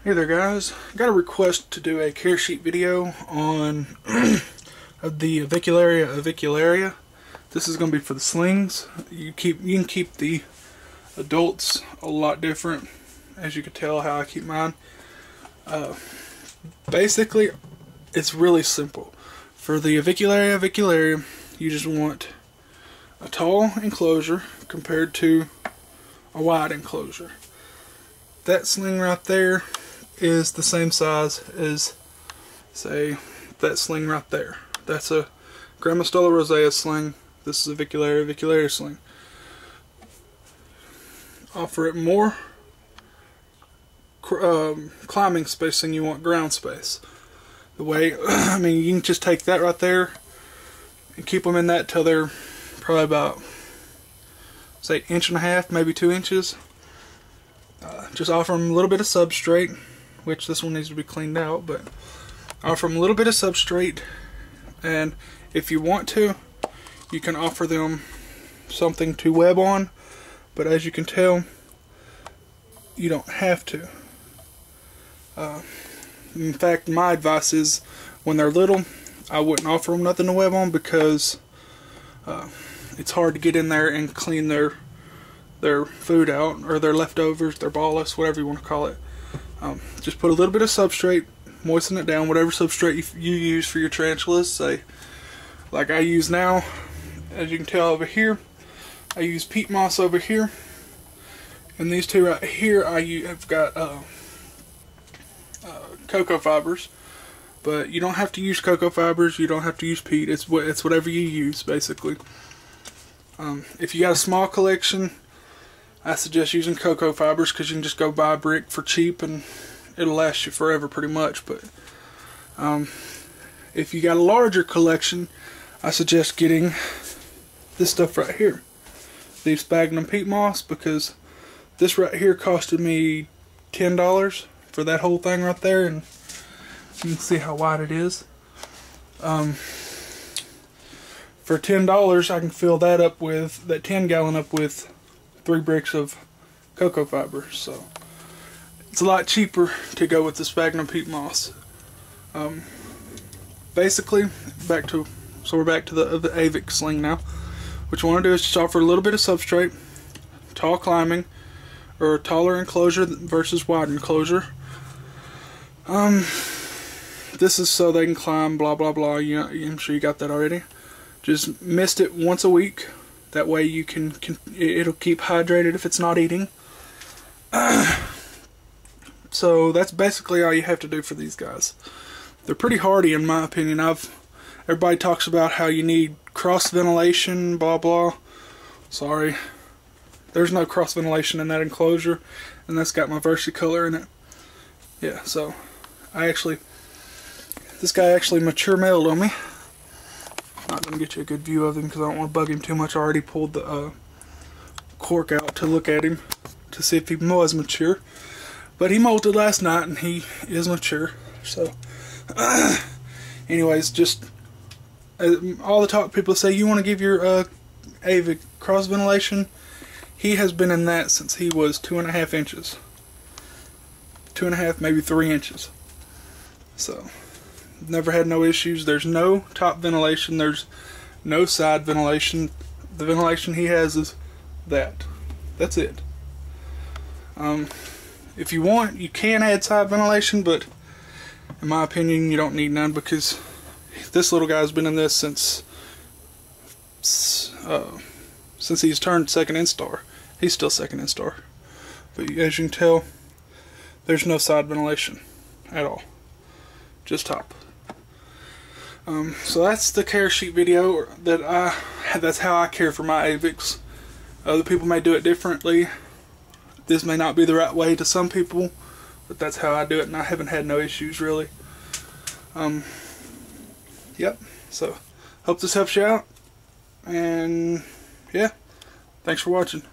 Hey there guys, got a request to do a care sheet video on the Avicularia. This is going to be for the slings. You can keep the adults a lot different, as you can tell how I keep mine. Basically, it's really simple. For the Avicularia, you just want a tall enclosure compared to a wide enclosure. That sling right there is the same size as, say, that sling right there. That's a Grammostola rosea sling. This is a Avicularia sling. Offer it more climbing space than you want ground space. The way, I mean, you can just take that right there and keep them in that till they're probably about, say, 1.5 inches, maybe 2 inches. Just offer them a little bit of substrate, which this one needs to be cleaned out, but offer them a little bit of substrate, and if you want to, you can offer them something to web on, but as you can tell, you don't have to. In fact, my advice is, when they're little, I wouldn't offer them nothing to web on, because it's hard to get in there and clean their food out, or their leftovers, their ballast, whatever you want to call it. Just put a little bit of substrate, moisten it down, whatever substrate you use for your tarantulas. Say, like I use now, as you can tell over here, I use peat moss over here, and these two right here I've got cocoa fibers. But you don't have to use cocoa fibers, you don't have to use peat, it's whatever you use, basically. If you got a small collection, I suggest using cocoa fibers, because you can just go buy a brick for cheap and it'll last you forever pretty much. But if you got a larger collection, I suggest getting this stuff right here, the sphagnum peat moss, because this right here costed me $10 for that whole thing right there, and you can see how wide it is. For $10 I can fill that up with, that 10-gallon up with 3 bricks of cocoa fiber, so it's a lot cheaper to go with the sphagnum peat moss. Basically, we're back to the Avics sling now. What you want to do is just offer a little bit of substrate, tall climbing, or taller enclosure versus wide enclosure. This is so they can climb, blah blah blah. I'm sure you got that already. Just mist it once a week. That way you it'll keep hydrated if it's not eating. So that's basically all you have to do for these guys. They're pretty hardy in my opinion. Everybody talks about how you need cross ventilation, blah blah. Sorry, there's no cross ventilation in that enclosure, and that's got my versicolor in it. Yeah, so this guy actually mature mailed on me. Not going to get you a good view of him because I don't want to bug him too much. I already pulled the cork out to look at him to see if he was mature. But he molted last night and he is mature. So, anyways, just all the talk people say, you want to give your Avic cross ventilation. He has been in that since he was 2.5 inches. 2.5, maybe 3 inches. So, never had no issues. There's no top ventilation, there's no side ventilation. The ventilation he has is that's it. If you want, you can add side ventilation, but in my opinion you don't need none, because this little guy's been in this since he's turned second instar. He's still second instar, but as you can tell, there's no side ventilation at all, just top. So that's the care sheet video that's how I care for my Avics. Other people may do it differently. This may not be the right way to some people, but that's how I do it, and I haven't had no issues really. Yep, so hope this helps you out, and yeah, thanks for watching.